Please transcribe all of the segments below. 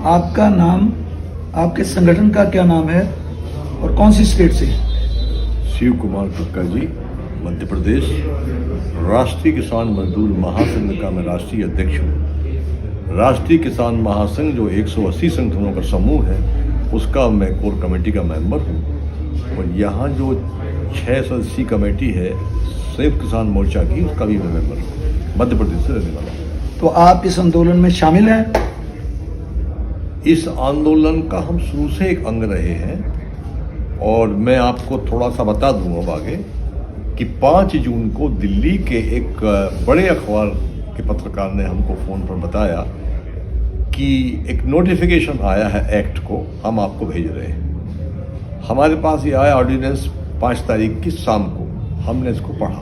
आपका नाम, आपके संगठन का क्या नाम है और कौन सी स्टेट से? शिव कुमार कक्का जी, मध्य प्रदेश। राष्ट्रीय किसान मजदूर महासंघ का मैं राष्ट्रीय अध्यक्ष हूँ। राष्ट्रीय किसान महासंघ जो 180 संगठनों का समूह है, उसका मैं कोर कमेटी का मेंबर हूँ। और यहाँ जो 6 सदस्यीय कमेटी है संयुक्त किसान मोर्चा की, उसका भी मैं मेंबर हूँ। मध्य प्रदेश से रहने वाला हूँ। तो आप इस आंदोलन में शामिल हैं? इस आंदोलन का हम शुरू से एक अंग रहे हैं। और मैं आपको थोड़ा सा बता दूँ अब आगे कि 5 जून को दिल्ली के एक बड़े अखबार के पत्रकार ने हमको फ़ोन पर बताया कि एक नोटिफिकेशन आया है एक्ट को, हम आपको भेज रहे हैं। हमारे पास ये आया ऑर्डिनेंस 5 तारीख की शाम को, हमने इसको पढ़ा।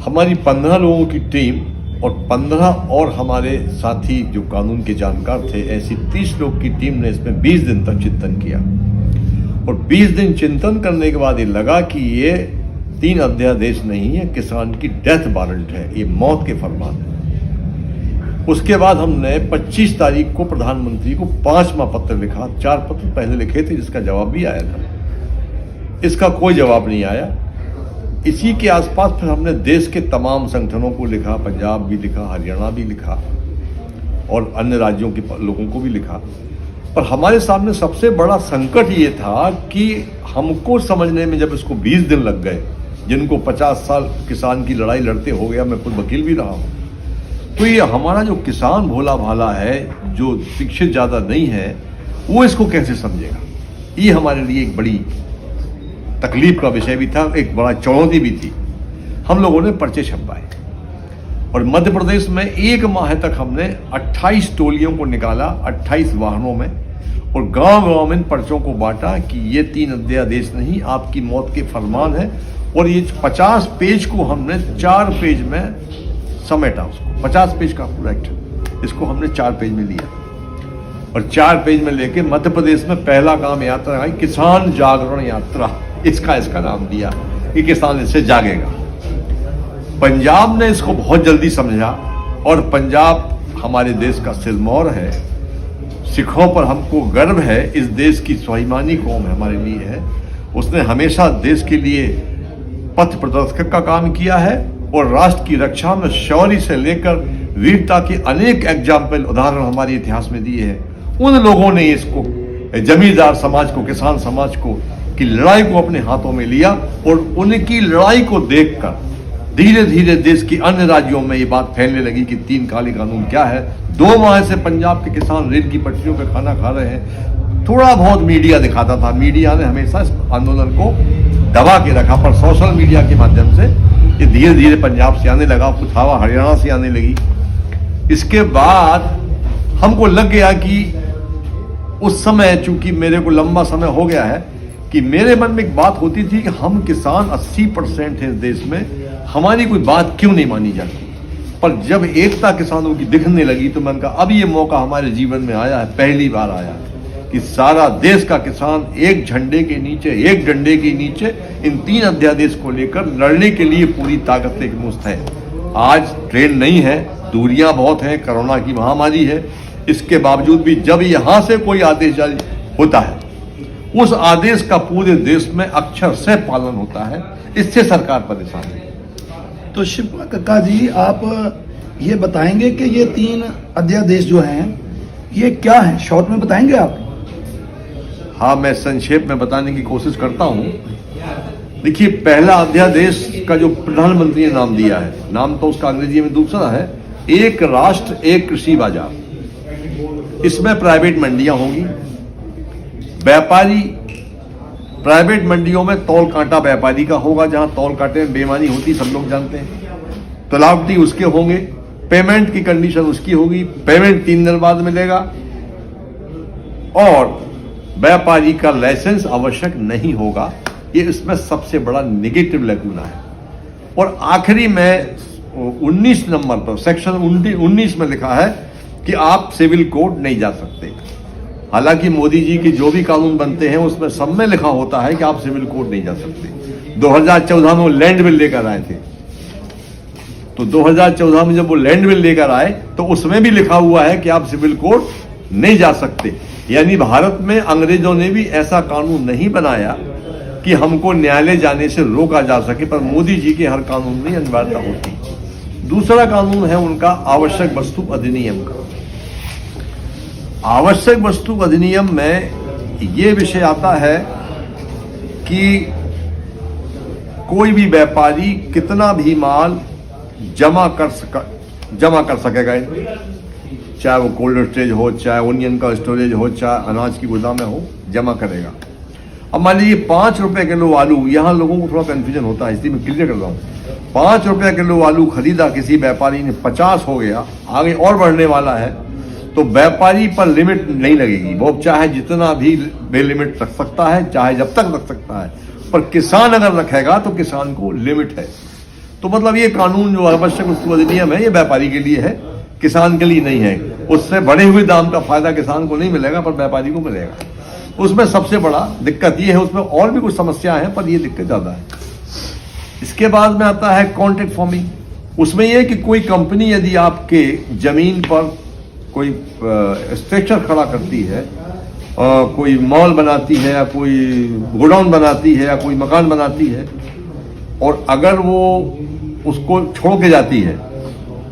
हमारी 15 लोगों की टीम और 15 और हमारे साथी जो कानून के जानकार थे, ऐसी 30 लोग की टीम ने इसमें 20 दिन तक चिंतन किया। और 20 दिन चिंतन करने के बाद ये लगा कि ये 3 अध्यादेश नहीं है, किसान की डेथ वारंट है, ये मौत के फरमान है। उसके बाद हमने 25 तारीख को प्रधानमंत्री को 5वां पत्र लिखा। 4 पत्र पहले लिखे थे जिसका जवाब भी आया था, इसका कोई जवाब नहीं आया। इसी के आसपास फिर हमने देश के तमाम संगठनों को लिखा, पंजाब भी लिखा, हरियाणा भी लिखा और अन्य राज्यों के लोगों को भी लिखा। पर हमारे सामने सबसे बड़ा संकट ये था कि हमको समझने में जब इसको 20 दिन लग गए, जिनको 50 साल किसान की लड़ाई लड़ते हो गया, मैं खुद वकील भी रहा हूँ, तो ये हमारा जो किसान भोला भाला है, जो शिक्षित ज़्यादा नहीं है, वो इसको कैसे समझेगा। ये हमारे लिए एक बड़ी तकलीफ का विषय भी था, एक बड़ा चुनौती भी थी। हम लोगों ने पर्चे छपवाए और मध्य प्रदेश में 1 माह तक हमने 28 टोलियों को निकाला, 28 वाहनों में, और गांव-गांव में पर्चों को बांटा कि ये 3 अध्यादेश नहीं, आपकी मौत के फरमान है। और ये 50 पेज को हमने 4 पेज में समेटा। उसको 50 पेज का पूरा एक्ट, इसको हमने 4 पेज में लिया और 4 पेज में लेके मध्य प्रदेश में पहला काम यात्रा आई, किसान जागरण यात्रा, इसका नाम दिया कि किसान इससे जागेगा। पंजाब ने इसको बहुत जल्दी समझा और पंजाब हमारे देश का सिरमौर है। सिखों पर हमको गर्व है, इस देश की स्वाभिमानी कौम हमारे लिए है। उसने हमेशा देश के लिए पथ प्रदर्शक का काम किया है और राष्ट्र की रक्षा में शौर्य से लेकर वीरता के अनेक एग्जाम्पल, उदाहरण हमारे इतिहास में दिए हैं। उन लोगों ने इसको, जमींदार समाज को, किसान समाज को, की लड़ाई को अपने हाथों में लिया और उनकी लड़ाई को देखकर धीरे धीरे देश की अन्य राज्यों में ये बात फैलने लगी कि 3 काले कानून क्या है। 2 माह से पंजाब के किसान रेल की पटरियों पर खाना खा रहे हैं। थोड़ा बहुत मीडिया दिखाता था, मीडिया ने हमेशा इस आंदोलन को दबा के रखा, पर सोशल मीडिया के माध्यम से ये धीरे धीरे पंजाब से आने लगा, कुछ हवा हरियाणा से आने लगी। इसके बाद हमको लग गया कि उस समय, चूंकि मेरे को लंबा समय हो गया है, कि मेरे मन में एक बात होती थी कि हम किसान 80% हैं इस देश में, हमारी कोई बात क्यों नहीं मानी जाती। पर जब एकता किसानों की दिखने लगी तो मैंने कहा अब ये मौका हमारे जीवन में आया है, पहली बार आया है कि सारा देश का किसान एक झंडे के नीचे, एक डंडे के नीचे इन 3 अध्यादेश को लेकर लड़ने के लिए पूरी ताकत एक मुस्त है। आज ट्रेन नहीं है, दूरियां बहुत हैं, कोरोना की महामारी है, इसके बावजूद भी जब यहाँ से कोई आदेश जारी होता है, उस आदेश का पूरे देश में अक्षर से पालन होता है। इससे सरकार परेशान है। तो शिव कुमार कक्का जी, आप ये बताएंगे कि ये 3 अध्यादेश जो हैं ये क्या है, शॉर्ट में बताएंगे आप? हाँ, मैं संक्षेप में बताने की कोशिश करता हूँ। देखिए, पहला अध्यादेश का जो प्रधानमंत्री ने नाम दिया है, नाम तो उसका अंग्रेजी में दूसरा है, एक राष्ट्र एक कृषि बाजार। इसमें प्राइवेट मंडियां होंगी, व्यापारी प्राइवेट मंडियों में तौल कांटा व्यापारी का होगा, जहां तौल कांटे में बेईमानी होती सब लोग जानते हैं, तलावटी उसके होंगे, पेमेंट की कंडीशन उसकी होगी, पेमेंट 3 दिन बाद मिलेगा और व्यापारी का लाइसेंस आवश्यक नहीं होगा। ये इसमें सबसे बड़ा नेगेटिव लैकुना है। और आखिरी में 19 नंबर पर सेक्शन 19 में लिखा है कि आप सिविल कोर्ट नहीं जा सकते। हालांकि मोदी जी के जो भी कानून बनते हैं उसमें सब में लिखा होता है कि आप सिविल कोर्ट नहीं जा सकते। 2014 में वो लैंड बिल लेकर आए थे, तो 2014 में जब वो लैंड बिल लेकर आए तो उसमें भी लिखा हुआ है कि आप सिविल कोर्ट नहीं जा सकते। यानी भारत में अंग्रेजों ने भी ऐसा कानून नहीं बनाया कि हमको न्यायालय जाने से रोका जा सके, पर मोदी जी के हर कानून में अनिवार्यता होती। दूसरा कानून है उनका आवश्यक वस्तु अधिनियम का। आवश्यक वस्तु अधिनियम में ये विषय आता है कि कोई भी व्यापारी कितना भी माल जमा कर सकेगा, चाहे वो कोल्ड स्टोरेज हो, चाहे ओनियन का स्टोरेज हो, चाहे अनाज की गोदाम में हो, जमा करेगा। अब मान लीजिए 5 रुपए किलो आलू, यहाँ लोगों को थोड़ा कंफ्यूजन होता है, इसलिए मैं क्लियर कर रहा हूँ। 5 रुपए किलो आलू खरीदा किसी व्यापारी ने, 50 हो गया, आगे और बढ़ने वाला है, तो व्यापारी पर लिमिट नहीं लगेगी। वो चाहे जितना भी बेलिमिट रख सकता है, चाहे जब तक रख सकता है, पर किसान अगर रखेगा तो किसान को लिमिट है। तो मतलब ये कानून जो आवश्यक वस्तु अधिनियम है, ये व्यापारी के लिए है, किसान के लिए नहीं है। उससे बढ़े हुए दाम का फायदा किसान को नहीं मिलेगा, पर व्यापारी को मिलेगा। उसमें सबसे बड़ा दिक्कत ये है, उसमें और भी कुछ समस्या है, पर ये दिक्कत ज्यादा है। इसके बाद में आता है कॉन्ट्रैक्ट फार्मिंग। उसमें यह कि कोई कंपनी यदि आपके जमीन पर कोई स्ट्रक्चर खड़ा करती है, कोई मॉल बनाती है, या कोई गोडाउन बनाती है, या कोई मकान बनाती है, और अगर वो उसको छोड़ के जाती है,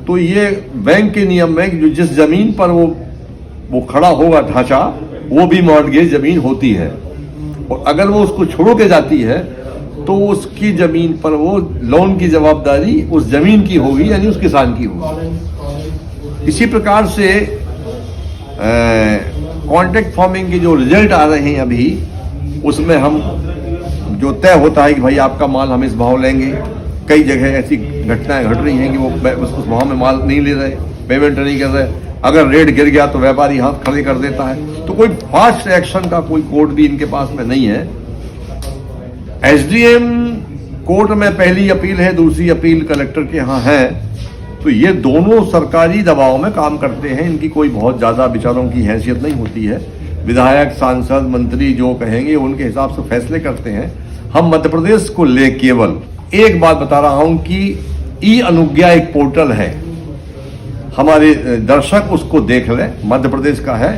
तो ये बैंक के नियम में जो जिस जमीन पर वो खड़ा होगा ढांचा, वो भी मॉर्टगेज जमीन होती है। और अगर वो उसको छोड़ के जाती है तो उसकी जमीन पर वो लोन की जवाबदारी उस जमीन की होगी, यानी उस किसान की होगी। इसी प्रकार से कॉन्ट्रैक्ट फार्मिंग के जो रिजल्ट आ रहे हैं अभी, उसमें हम जो तय होता है कि भाई आपका माल हम इस भाव लेंगे। कई जगह ऐसी घटनाएं घट रही हैं कि वो उस भाव में माल नहीं ले रहे, पेमेंट नहीं कर रहे। अगर रेट गिर गया तो व्यापारी हाथ खड़े कर देता है। तो कोई फास्ट एक्शन का कोई कोड भी इनके पास में नहीं है। एसडीएम कोर्ट में पहली अपील है, दूसरी अपील कलेक्टर के यहाँ है। तो ये दोनों सरकारी दबाव में काम करते हैं, इनकी कोई बहुत ज्यादा विचारों की हैसियत नहीं होती है। विधायक, सांसद, मंत्री जो कहेंगे उनके हिसाब से फैसले करते हैं। हम मध्य प्रदेश को ले केवल एक बात बता रहा हूं कि ई अनुज्ञा एक पोर्टल है, हमारे दर्शक उसको देख लें, मध्य प्रदेश का है।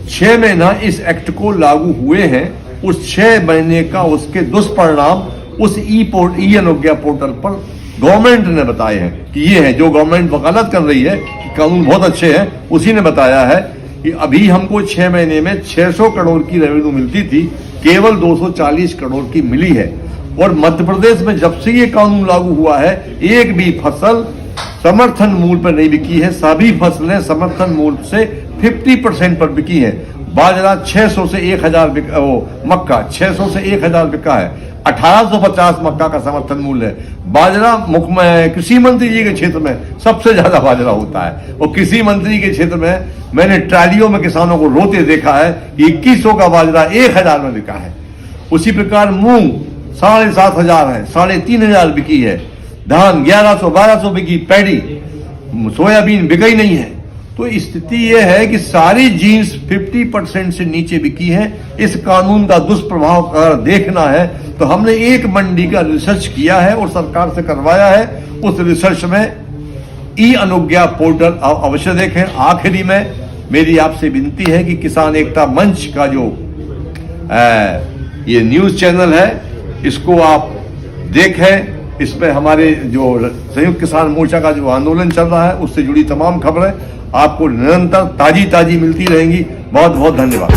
6 महीना इस एक्ट को लागू हुए हैं, उस 6 महीने का उसके दुष्परिणाम उस ई अनुज्ञा पोर्टल पर गवर्नमेंट ने बताए हैं कि ये है। जो गवर्नमेंट वकालत कर रही है कि कानून बहुत अच्छे हैं, उसी ने बताया है कि अभी हमको 6 महीने में 600 करोड़ की रेवेन्यू मिलती थी, केवल 240 करोड़ की मिली है। और मध्य प्रदेश में जब से ये कानून लागू हुआ है, एक भी फसल समर्थन मूल्य पर नहीं बिकी है। सभी फसलें समर्थन मूल्य से 50% पर बिकी है। बाजरा 600 से 1000, मक्का 600 से 1000 बिका है। 1850 मक्का का समर्थन मूल्य है। बाजरा कृषि मंत्री जी के क्षेत्र में सबसे ज्यादा बाजरा होता है, और कृषि मंत्री के क्षेत्र में मैंने ट्रालियों में किसानों को रोते देखा है कि 2100 का बाजरा 1000 में बिका है। उसी प्रकार मूंग 7500 है, 3500 बिकी है। धान 1100-1200 बिकी, पैडी सोयाबीन बिका ही नहीं है। तो स्थिति यह है कि सारी जीन्स 50% से नीचे बिकी है। इस कानून का दुष्प्रभाव अगर देखना है तो हमने एक मंडी का रिसर्च किया है और सरकार से करवाया है। उस रिसर्च में ई अनुज्ञा पोर्टल अवश्य देखें। आखिरी में मेरी आपसे विनती है कि किसान एकता मंच का जो ये न्यूज चैनल है, इसको आप देखें। इसमें हमारे जो संयुक्त किसान मोर्चा का जो आंदोलन चल रहा है, उससे जुड़ी तमाम खबरें आपको निरंतर ताजी मिलती रहेंगी। बहुत बहुत धन्यवाद।